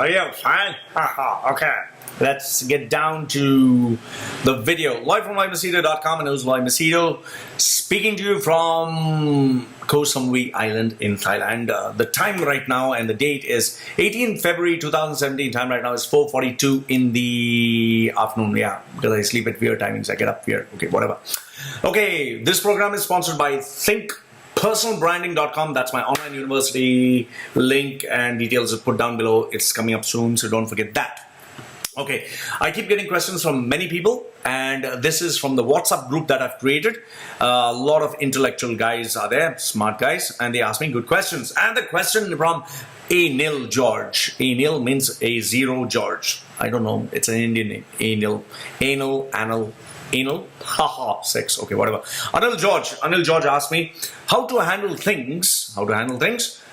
Are you fine? Okay. Let's get down to the video. Live from LoyMachedo.com, and it was Loy Machedo speaking to you from Koh Samui Island in Thailand. The time right now and the date is 18 February 2017. Time right now is 4:42 in the afternoon. Yeah, because I sleep at weird timings. I get up weird. Okay, whatever. Okay, this program is sponsored by thinkpersonalbranding.com. That's my online university. Link and details are put down below. It's coming up soon, so don't forget that. Okay, I keep getting questions from many people, and this is from the WhatsApp group that I've created. A lot of intellectual guys are there, smart guys, and they ask me good questions. And the question from Anil George. Anil means A0 George. I don't know, it's an Indian name. Anil, haha, sex, okay, whatever. Anil George asked me how to handle things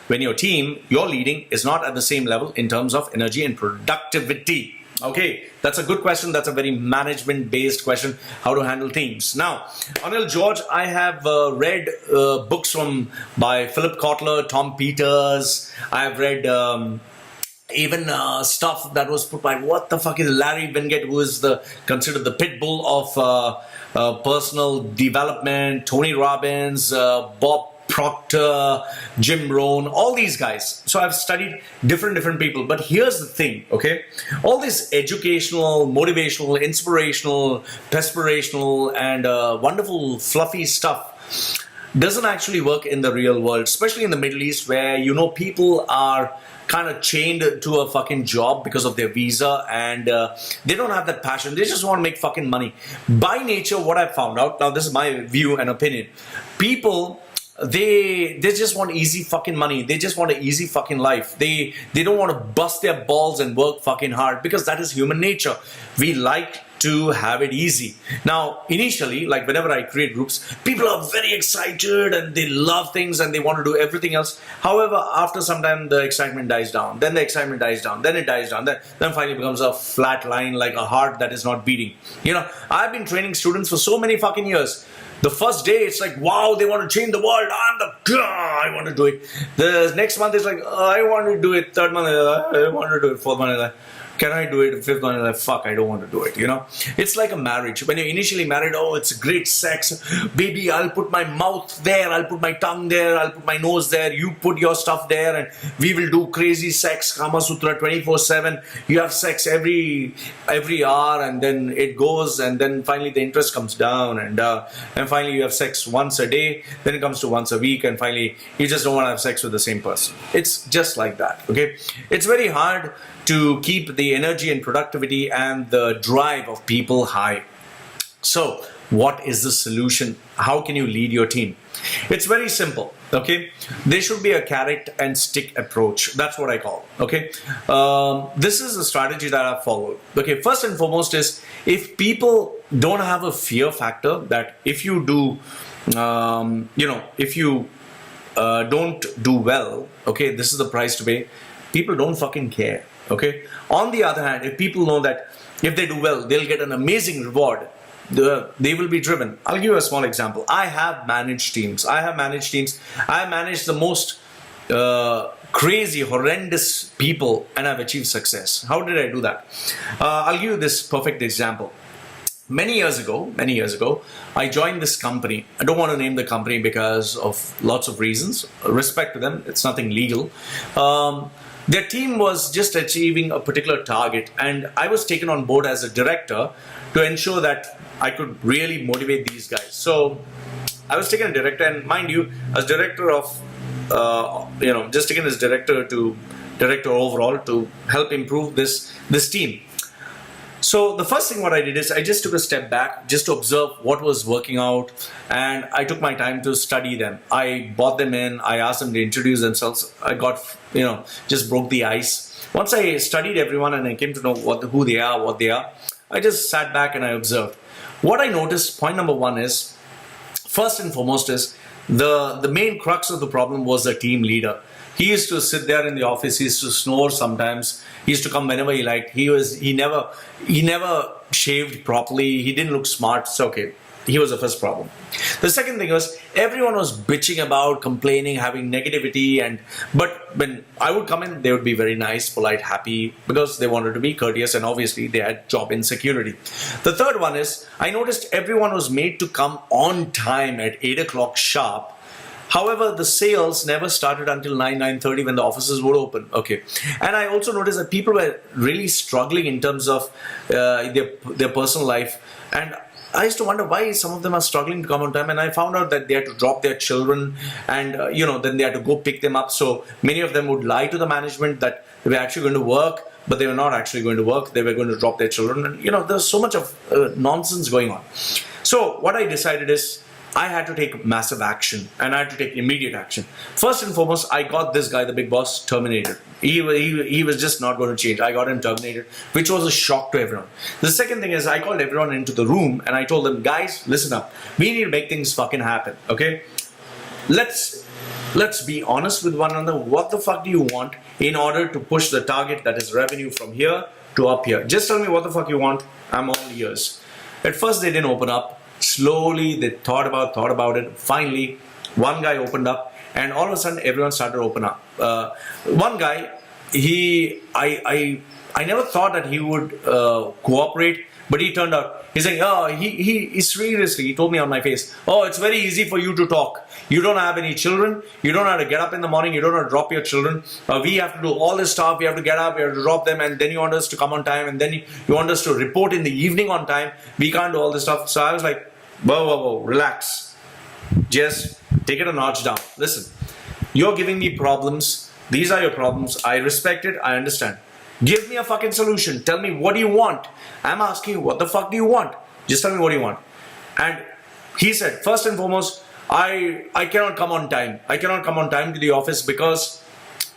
when your team you're leading is not at the same level in terms of energy and productivity. Okay, that's a good question. That's a very management-based question, how to handle teams. Now, Anil George, I have read books by Philip Kotler, Tom Peters. I have read even stuff that was put by, what the fuck is Larry Winget, who is considered the pit bull of personal development, Tony Robbins, Bob Proctor, Jim Rohn, all these guys. So I've studied different people. But here's the thing, okay? All this educational, motivational, inspirational, perspirational, and wonderful, fluffy stuff doesn't actually work in the real world, especially in the Middle East, where, you know, people are kind of chained to a fucking job because of their visa, and they don't have that passion. They just want to make fucking money. By nature, what I found out, now this is my view and opinion, people, they just want easy fucking money. They just want an easy fucking life. They don't want to bust their balls and work fucking hard, because that is human nature. We like to have it easy. Now, initially, like whenever I create groups, people are very excited and they love things and they want to do everything else. However, after some time, the excitement dies down. Then the excitement dies down. Then it dies down. Then finally becomes a flat line, like a heart that is not beating. You know, I've been training students for so many fucking years. The first day, it's like, wow, they want to change the world. I want to do it. The next month, it's like, I want to do it. Third month, I want to do it. Fourth month, can I do it? Fifth month, fuck, I don't want to do it, you know? It's like a marriage. When you're initially married, oh, it's great sex. Baby, I'll put my mouth there. I'll put my tongue there. I'll put my nose there. You put your stuff there, and we will do crazy sex, Kama Sutra 24/7. You have sex every hour, and then it goes, and then finally the interest comes down, and finally you have sex once a day. Then it comes to once a week, and finally you just don't want to have sex with the same person. It's just like that, okay? It's very hard to keep the energy and productivity and the drive of people high. So, what is the solution? How can you lead your team? It's very simple, okay? There should be a carrot and stick approach. That's what I call, okay? This is a strategy that I've followed. Okay, first and foremost is, if people don't have a fear factor that if you do, if you don't do well, okay, this is the price to pay, people don't fucking care. Okay. On the other hand, if people know that if they do well, they'll get an amazing reward, they will be driven. I'll give you a small example. I have managed teams. I have managed the most crazy, horrendous people, and I've achieved success. How did I do that? I'll give you this perfect example. Many years ago, I joined this company. I don't want to name the company because of lots of reasons. Respect to them. It's nothing legal. Their team was just achieving a particular target, and I was taken on board as a director to ensure that I could really motivate these guys. So I was taken as director, and mind you, as director of, just taken as director overall to help improve this team. So the first thing what I did is I just took a step back just to observe what was working out, and I took my time to study them. I brought them in, I asked them to introduce themselves. I got, just broke the ice. Once I studied everyone and I came to know who they are, what they are, I just sat back and I observed. What I noticed, point number one is, first and foremost is, the main crux of the problem was the team leader. He used to sit there in the office. He used to snore sometimes. He used to come whenever he liked. He never shaved properly. He didn't look smart. It's okay. He was the first problem. The second thing was everyone was bitching about, complaining, having negativity, but when I would come in, they would be very nice, polite, happy because they wanted to be courteous, and obviously they had job insecurity. The third one is I noticed everyone was made to come on time at 8 o'clock sharp. However, the sales never started until 9:30 when the offices would open. Okay, and I also noticed that people were really struggling in terms of their personal life, and I used to wonder why some of them are struggling to come on time, and I found out that they had to drop their children, and then they had to go pick them up. So many of them would lie to the management that they were actually going to work, but they were not actually going to work. They were going to drop their children, and there's so much of nonsense going on. So what I decided is I had to take massive action, and I had to take immediate action. First and foremost, I got this guy, the big boss, terminated. He was just not going to change. I got him terminated, which was a shock to everyone. The second thing is I called everyone into the room and I told them, guys, listen up. We need to make things fucking happen, okay? Let's be honest with one another. What the fuck do you want in order to push the target that is revenue from here to up here? Just tell me what the fuck you want. I'm all ears. At first, they didn't open up. Slowly, they thought about it. Finally, one guy opened up, and all of a sudden, everyone started to open up. One guy, I never thought that he would cooperate, but he turned out. He's saying, he seriously, he told me on my face, it's very easy for you to talk. You don't have any children. You don't have to get up in the morning. You don't have to drop your children. We have to do all this stuff. We have to get up. We have to drop them. And then you want us to come on time. And then you want us to report in the evening on time. We can't do all this stuff. So I was like, whoa, relax. Just take it a notch down. Listen, you're giving me problems. These are your problems. I respect it. I understand. Give me a fucking solution. Tell me, what do you want? I'm asking you, what the fuck do you want? Just tell me what do you want. And he said, first and foremost, I cannot come on time. I cannot come on time to the office because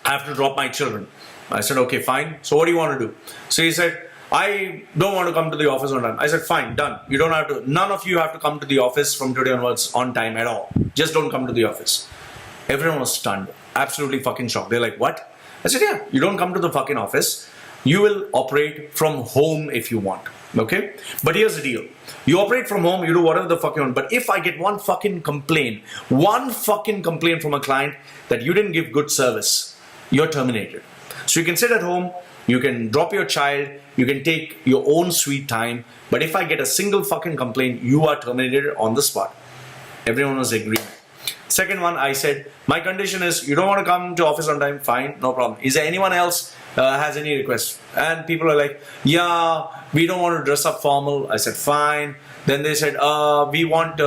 I have to drop my children. I said, okay, fine. So what do you want to do? So he said, I don't want to come to the office on time. I said, fine, done. You don't have to, none of you have to come to the office from today onwards on time at all. Just don't come to the office. Everyone was stunned. Absolutely fucking shocked. They're like, what? I said, yeah, you don't come to the fucking office. You will operate from home if you want. Okay? But here's the deal. You operate from home, you do whatever the fuck you want. But if I get one fucking complaint from a client that you didn't give good service, you're terminated. So you can sit at home, you can drop your child, you can take your own sweet time. But if I get a single fucking complaint, you are terminated on the spot. Everyone was agreeing. Second one, I said, my condition is you don't want to come to office on time, fine, no problem. Is there anyone else has any requests? And people are like, yeah, we don't want to dress up formal. I said, fine. Then they said, we want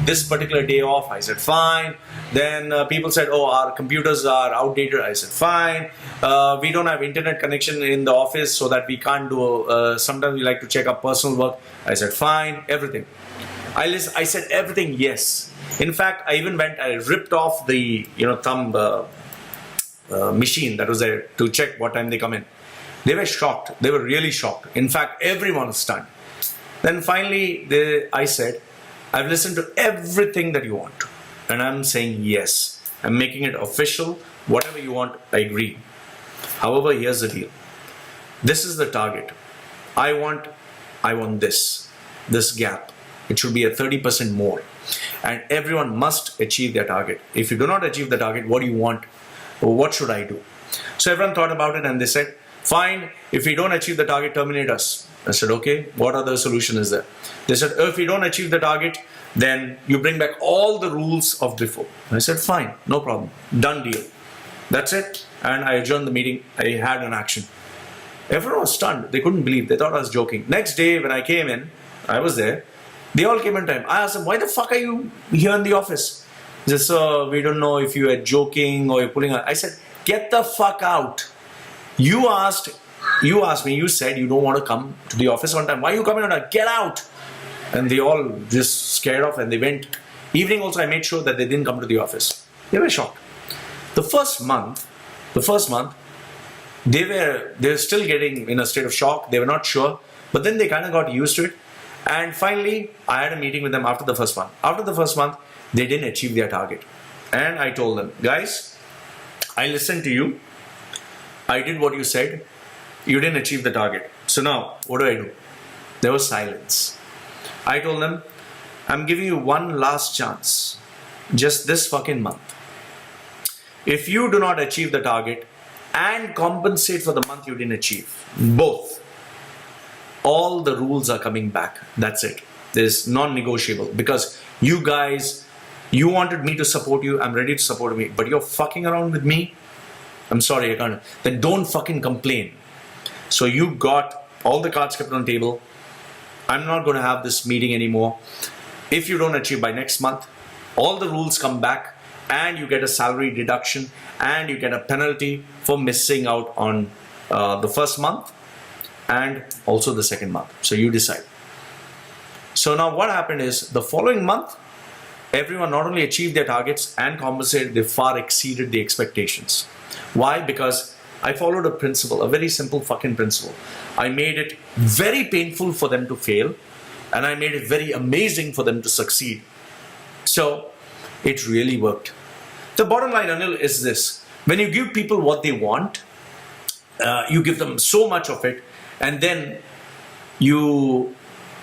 this particular day off. I said, fine. Then people said, our computers are outdated. I said, fine. We don't have internet connection in the office so that we can't do, sometimes we like to check our personal work. I said, fine, everything. I said everything, yes. In fact, I even I ripped off the thumb machine that was there to check what time they come in. They were shocked. They were really shocked. In fact, everyone was stunned. Then finally, I said, I've listened to everything that you want. And I'm saying yes. I'm making it official. Whatever you want, I agree. However, here's the deal. This is the target. I want this gap. It should be a 30% more. And everyone must achieve their target. If you do not achieve the target, what do you want? Or what should I do? So everyone thought about it and they said, fine, if we don't achieve the target, terminate us. I said, okay, what other solution is there? They said, if we don't achieve the target, then you bring back all the rules of before. I said, fine, no problem. Done deal. That's it. And I adjourned the meeting. I had an action. Everyone was stunned. They couldn't believe. They thought I was joking. Next day, when I came in, I was there. They all came in time. I asked them, why the fuck are you here in the office? They said, sir, we don't know if you are joking or you're pulling out. I said, get the fuck out. You asked me, you said you don't want to come to the office on time. Why are you coming on time? Get out. And they all just scared off and they went. Evening also, I made sure that they didn't come to the office. They were shocked. The first month, they were still getting in a state of shock. They were not sure. But then they kind of got used to it. And finally, I had a meeting with them after the first month. After the first month, they didn't achieve their target. And I told them, guys, I listened to you. I did what you said. You didn't achieve the target. So now, what do? There was silence. I told them, I'm giving you one last chance, just this fucking month. If you do not achieve the target and compensate for the month you didn't achieve, both, all the rules are coming back. That's it. There's non-negotiable, because you guys, you wanted me to support you. I'm ready to support me, but you're fucking around with me. I'm sorry, I can't. Then don't fucking complain. So you got all the cards kept on the table. I'm not going to have this meeting anymore. If you don't achieve by next month, all the rules come back and you get a salary deduction and you get a penalty for missing out on the first month and also the second month. So you decide. So now what happened is, the following month, everyone not only achieved their targets and compensated, they far exceeded the expectations. Why? Because I followed a principle, a very simple fucking principle. I made it very painful for them to fail, and I made it very amazing for them to succeed. So it really worked. The bottom line, Anil, is this. When you give people what they want, you give them so much of it, and then you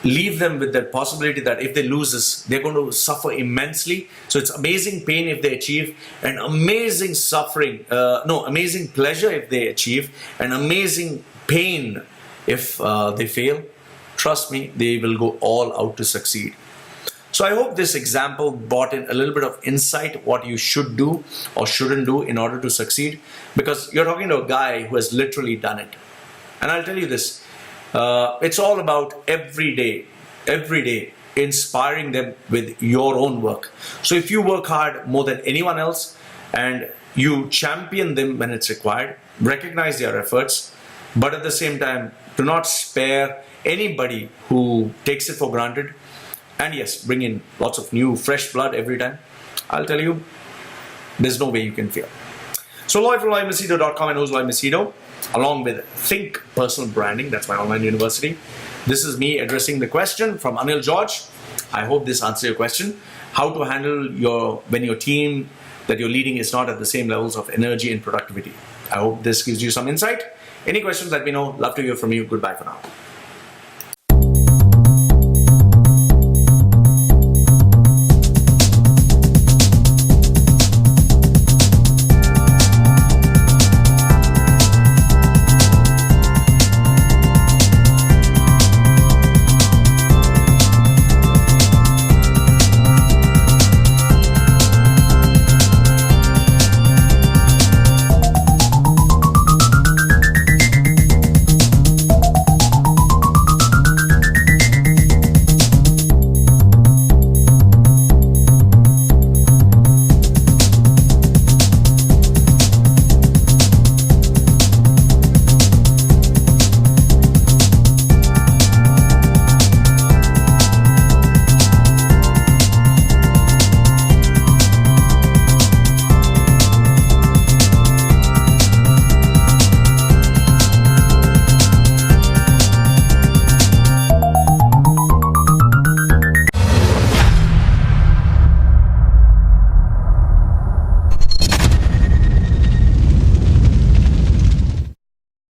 leave them with that possibility that if they lose this, they're going to suffer immensely. So it's amazing pain if they achieve, and amazing suffering, amazing pleasure if they achieve, and amazing pain if they fail. Trust me, they will go all out to succeed. So I hope this example brought in a little bit of insight what you should do or shouldn't do in order to succeed, because you're talking to a guy who has literally done it. And I'll tell you this, it's all about every day inspiring them with your own work. So if you work hard more than anyone else and you champion them when it's required, recognize their efforts, but at the same time, do not spare anybody who takes it for granted. And yes, bring in lots of new, fresh blood every time. I'll tell you, there's no way you can fail. So Loy from LoyMachedo.com and host Loy Machedo, along with Think Personal Branding, that's my online university. This is me addressing the question from Anil George. I hope this answers your question. How to handle when your team that you're leading is not at the same levels of energy and productivity. I hope this gives you some insight. Any questions, let me know. Love to hear from you. Goodbye for now.